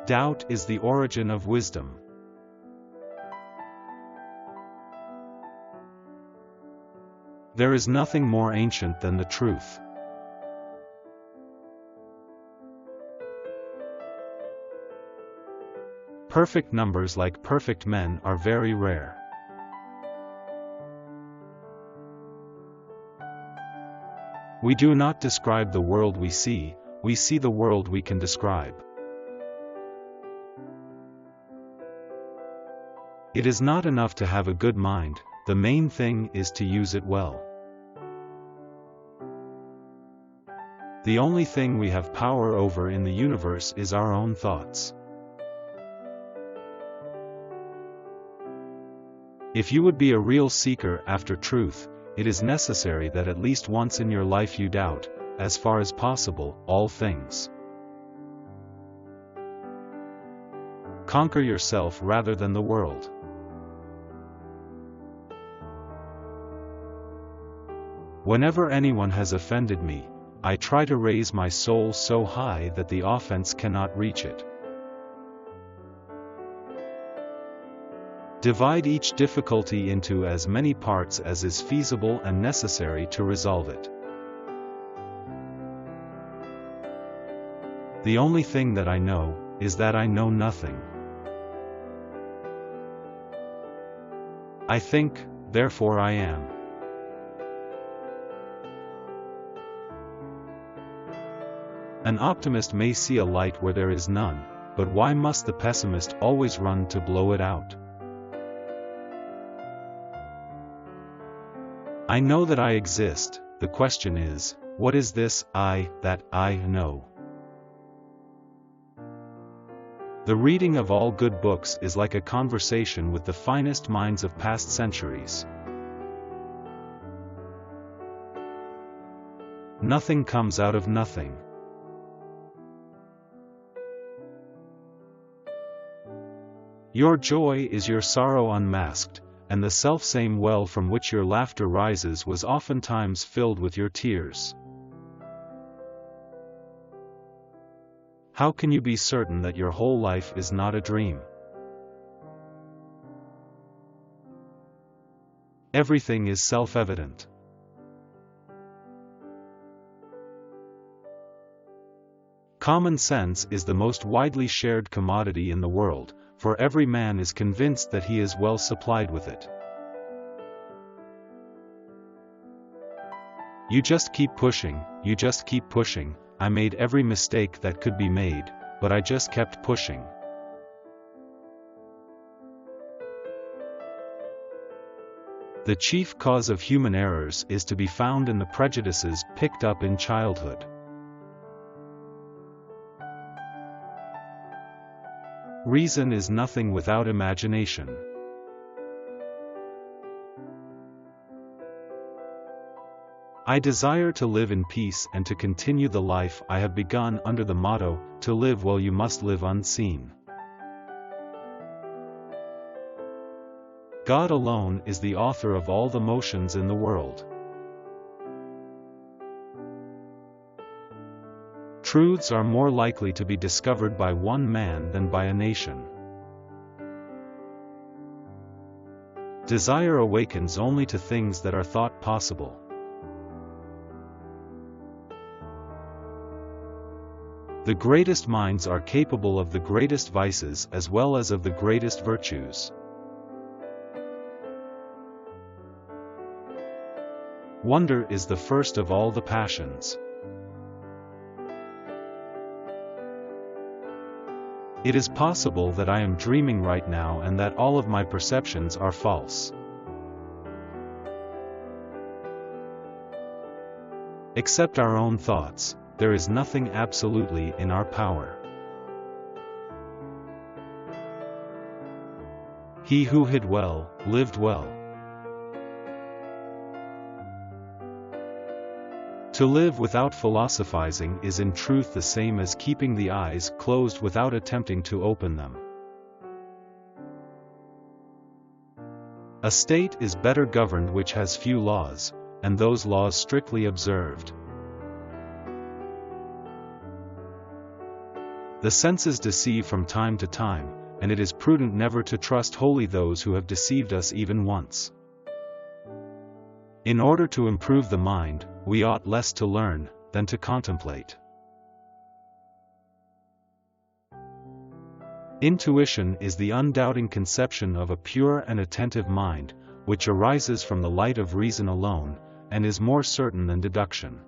Doubt is the origin of wisdom. There is nothing more ancient than the truth. Perfect numbers like perfect men are very rare. We do not describe the world we see the world we can describe. It is not enough to have a good mind, the main thing is to use it well. The only thing we have power over in the universe is our own thoughts. If you would be a real seeker after truth, it is necessary that at least once in your life you doubt, as far as possible, all things. Conquer yourself rather than the world. Whenever anyone has offended me, I try to raise my soul so high that the offense cannot reach it. Divide each difficulty into as many parts as is feasible and necessary to resolve it. The only thing that I know is that I know nothing. I think, therefore I am. An optimist may see a light where there is none, but why must the pessimist always run to blow it out? I know that I exist, the question is, what is this I that I know? The reading of all good books is like a conversation with the finest minds of past centuries. Nothing comes out of nothing. Your joy is your sorrow unmasked, and the selfsame well from which your laughter rises was oftentimes filled with your tears. How can you be certain that your whole life is not a dream? Everything is self-evident. Common sense is the most widely shared commodity in the world, for every man is convinced that he is well supplied with it. You just keep pushing, you just keep pushing. I made every mistake that could be made, but I just kept pushing. The chief cause of human errors is to be found in the prejudices picked up in childhood. Reason is nothing without imagination. I desire to live in peace and to continue the life I have begun under the motto, to live well you must live unseen. God alone is the author of all the motions in the world. Truths are more likely to be discovered by one man than by a nation. Desire awakens only to things that are thought possible. The greatest minds are capable of the greatest vices as well as of the greatest virtues. Wonder is the first of all the passions. It is possible that I am dreaming right now and that all of my perceptions are false. Except our own thoughts, there is nothing absolutely in our power. He who hid well, lived well. To live without philosophizing is in truth the same as keeping the eyes closed without attempting to open them. A state is better governed which has few laws, and those laws strictly observed. The senses deceive from time to time, and it is prudent never to trust wholly those who have deceived us even once. In order to improve the mind, we ought less to learn than to contemplate. Intuition is the undoubting conception of a pure and attentive mind, which arises from the light of reason alone, and is more certain than deduction.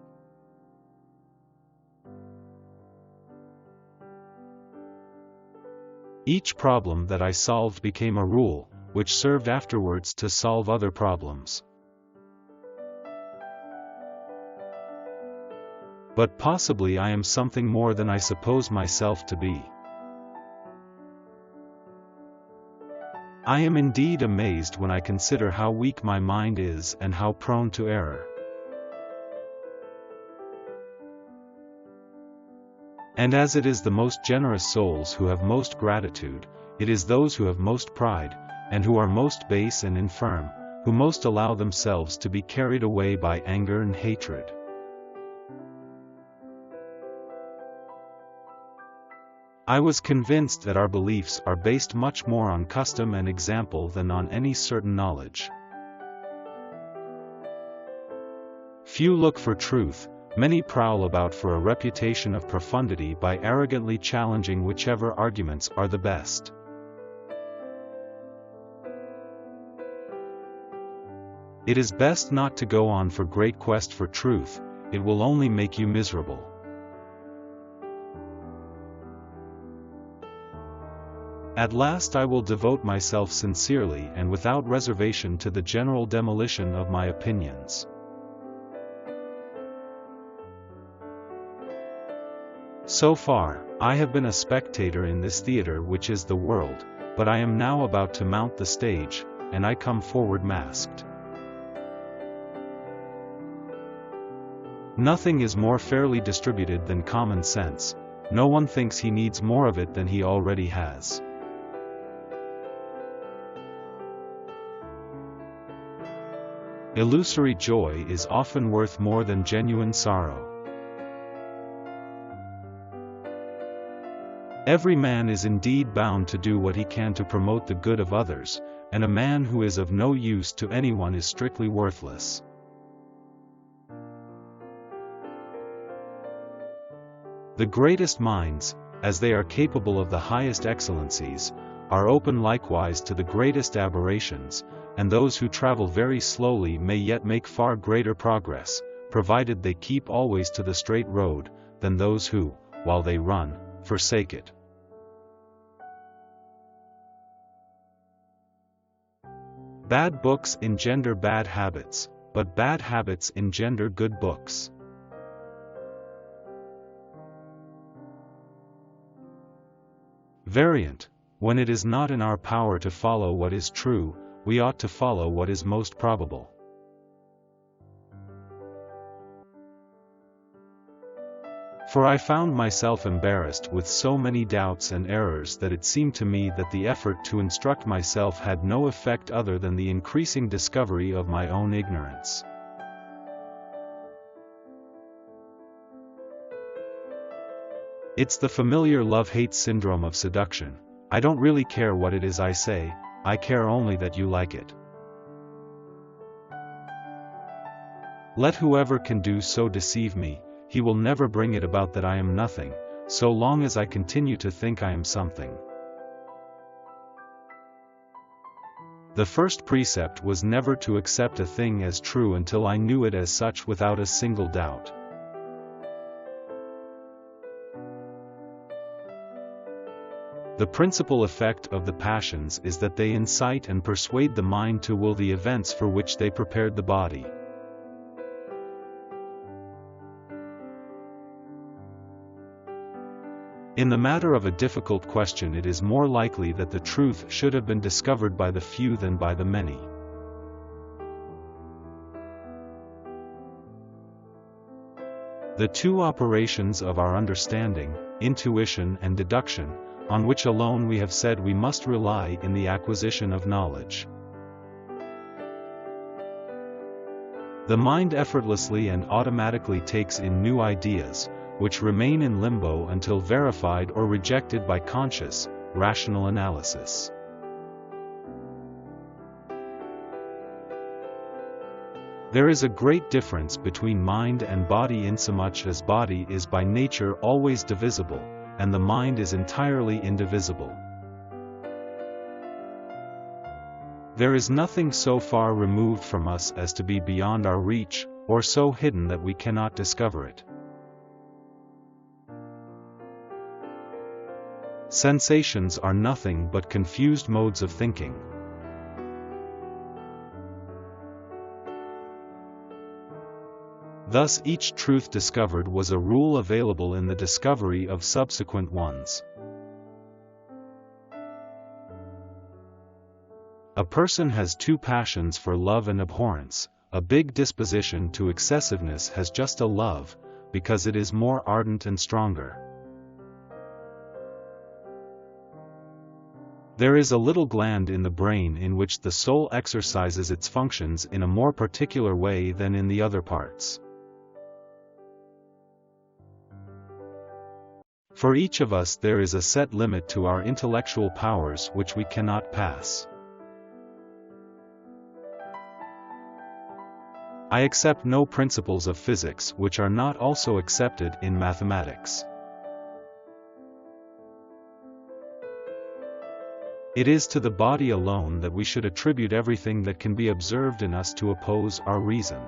Each problem that I solved became a rule, which served afterwards to solve other problems. But possibly I am something more than I suppose myself to be. I am indeed amazed when I consider how weak my mind is and how prone to error. And as it is the most generous souls who have most gratitude, it is those who have most pride, and who are most base and infirm, who most allow themselves to be carried away by anger and hatred. I was convinced that our beliefs are based much more on custom and example than on any certain knowledge. Few look for truth, many prowl about for a reputation of profundity by arrogantly challenging whichever arguments are the best. It is best not to go on for great quest for truth, it will only make you miserable. At last I will devote myself sincerely and without reservation to the general demolition of my opinions. So far, I have been a spectator in this theater which is the world, but I am now about to mount the stage, and I come forward masked. Nothing is more fairly distributed than common sense, no one thinks he needs more of it than he already has. Illusory joy is often worth more than genuine sorrow. Every man is indeed bound to do what he can to promote the good of others, and a man who is of no use to anyone is strictly worthless. The greatest minds, as they are capable of the highest excellencies, are open likewise to the greatest aberrations, and those who travel very slowly may yet make far greater progress, provided they keep always to the straight road, than those who, while they run, forsake it. Bad books engender bad habits, but bad habits engender good books. Variant: when it is not in our power to follow what is true, we ought to follow what is most probable. For I found myself embarrassed with so many doubts and errors that it seemed to me that the effort to instruct myself had no effect other than the increasing discovery of my own ignorance. It's the familiar love-hate syndrome of seduction. I don't really care what it is I say, I care only that you like it. Let whoever can do so deceive me, he will never bring it about that I am nothing, so long as I continue to think I am something. The first precept was never to accept a thing as true until I knew it as such without a single doubt. The principal effect of the passions is that they incite and persuade the mind to will the events for which they prepared the body. In the matter of a difficult question, it is more likely that the truth should have been discovered by the few than by the many. The two operations of our understanding, intuition and deduction, on which alone we have said we must rely in the acquisition of knowledge. The mind effortlessly and automatically takes in new ideas, which remain in limbo until verified or rejected by conscious, rational analysis. There is a great difference between mind and body insomuch as body is by nature always divisible, and the mind is entirely indivisible. There is nothing so far removed from us as to be beyond our reach, or so hidden that we cannot discover it. Sensations are nothing but confused modes of thinking. Thus each truth discovered was a rule available in the discovery of subsequent ones. A person has two passions for love and abhorrence. A big disposition to excessiveness has just a love, because it is more ardent and stronger. There is a little gland in the brain in which the soul exercises its functions in a more particular way than in the other parts. For each of us there is a set limit to our intellectual powers which we cannot pass. I accept no principles of physics which are not also accepted in mathematics. It is to the body alone that we should attribute everything that can be observed in us to oppose our reason.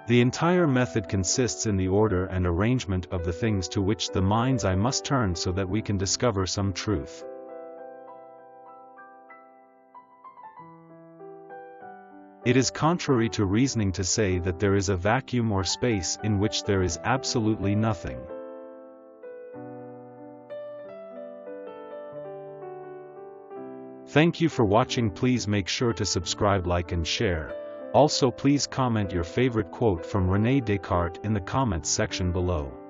The entire method consists in the order and arrangement of the things to which the mind's eye must turn so that we can discover some truth. It is contrary to reasoning to say that there is a vacuum or space in which there is absolutely nothing. Thank you for watching. Please make sure to subscribe, like and share. Also please comment your favorite quote from René Descartes in the comments section below.